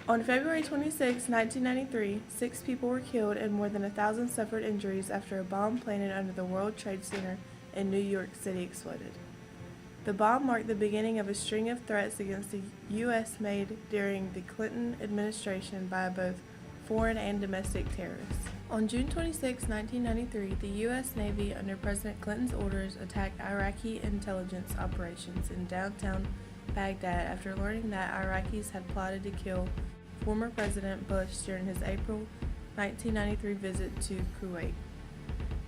On February 26, 1993, 6 people were killed and more than 1,000 suffered injuries after a bomb planted under the World Trade Center in New York City exploded. The bomb marked the beginning of a string of threats against the U.S. made during the Clinton administration by both foreign and domestic terrorists. On June 26, 1993, the U.S. Navy, under President Clinton's orders, attacked Iraqi intelligence operations in downtown Baghdad after learning that Iraqis had plotted to kill former President Bush during his April 1993 visit to Kuwait.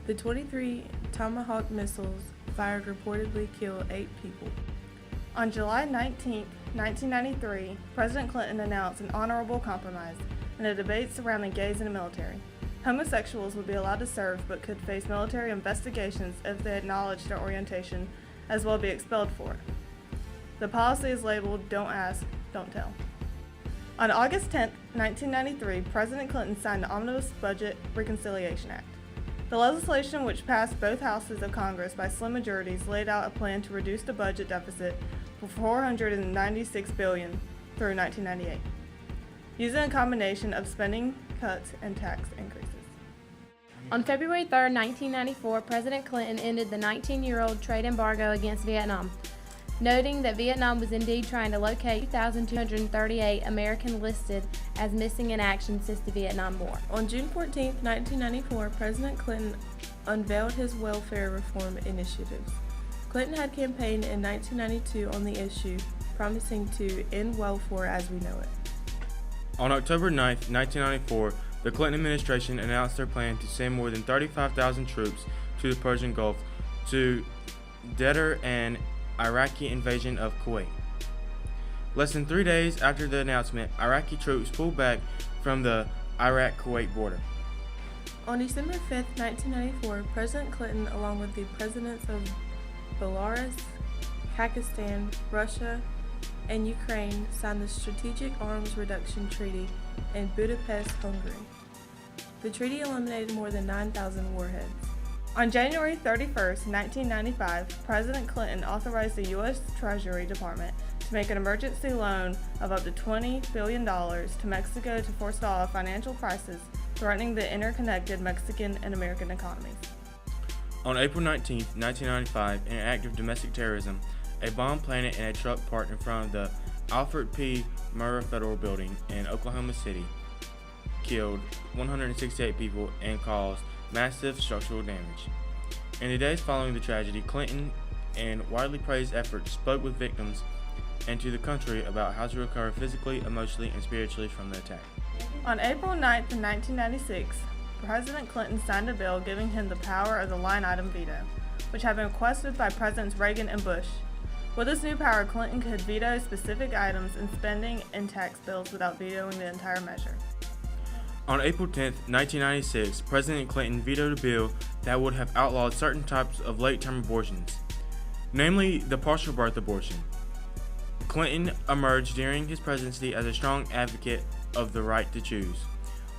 The 23 Tomahawk missiles fired reportedly killed 8 people. On July 19, 1993, President Clinton announced an honorable compromise in a debate surrounding gays in the military. Homosexuals would be allowed to serve but could face military investigations if they acknowledged their orientation, as well as be expelled for it. The policy is labeled "Don't Ask, Don't Tell." On August 10, 1993, President Clinton signed the Omnibus Budget Reconciliation Act. The legislation, which passed both houses of Congress by slim majorities, laid out a plan to reduce the budget deficit for $496 billion through 1998, using a combination of spending cuts and tax increases. On February 3, 1994, President Clinton ended the 19-year-old trade embargo against Vietnam, noting that Vietnam was indeed trying to locate 2,238 Americans listed as missing in action since the Vietnam War. On June 14, 1994, President Clinton unveiled his welfare reform initiatives. Clinton had campaigned in 1992 on the issue, promising to end welfare as we know it. On October 9, 1994, the Clinton administration announced their plan to send more than 35,000 troops to the Persian Gulf to deter an Iraqi invasion of Kuwait. Less than 3 days after the announcement, Iraqi troops pulled back from the Iraq-Kuwait border. On December 5, 1994, President Clinton, along with the presidents of Belarus, Pakistan, Russia, and Ukraine, signed the Strategic Arms Reduction Treaty in Budapest, Hungary. The treaty eliminated more than 9,000 warheads. On January 31, 1995, President Clinton authorized the U.S. Treasury Department to make an emergency loan of up to $20 billion to Mexico to forestall a financial crisis threatening the interconnected Mexican and American economies. On April 19, 1995, in an act of domestic terrorism, a bomb planted in a truck parked in front of the Alfred P. Murrah Federal Building in Oklahoma City killed 168 people and caused massive structural damage. In the days following the tragedy, Clinton, in widely praised efforts, spoke with victims and to the country about how to recover physically, emotionally, and spiritually from the attack. On April 9, 1996, President Clinton signed a bill giving him the power of the line item veto, which had been requested by Presidents Reagan and Bush. With this new power, Clinton could veto specific items in spending and tax bills without vetoing the entire measure. On April 10, 1996, President Clinton vetoed a bill that would have outlawed certain types of late-term abortions, namely the partial birth abortion. Clinton emerged during his presidency as a strong advocate of the right to choose,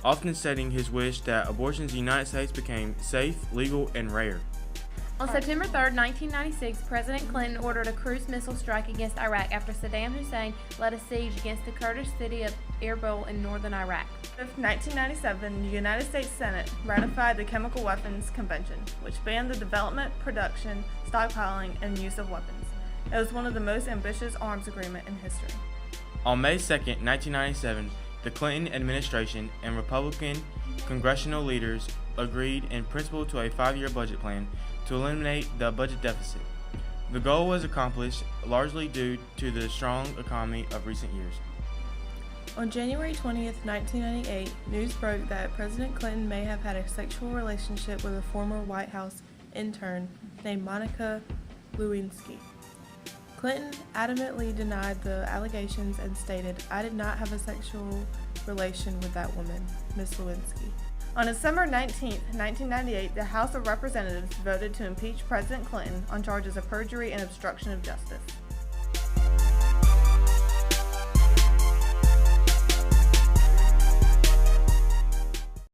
often stating his wish that abortions in the United States became safe, legal, and rare. On September 3, 1996, President Clinton ordered a cruise missile strike against Iraq after Saddam Hussein led a siege against the Kurdish city of Erbil in northern Iraq. In 1997, the United States Senate ratified the Chemical Weapons Convention, which banned the development, production, stockpiling, and use of weapons. It was one of the most ambitious arms agreements in history. On May 2, 1997, the Clinton administration and Republican congressional leaders agreed in principle to a 5-year budget plan to eliminate the budget deficit. The goal was accomplished largely due to the strong economy of recent years. On January 20, 1998, news broke that President Clinton may have had a sexual relationship with a former White House intern named Monica Lewinsky. Clinton adamantly denied the allegations and stated, "I did not have a sexual relation with that woman, Miss Lewinsky." On December 19, 1998, the House of Representatives voted to impeach President Clinton on charges of perjury and obstruction of justice.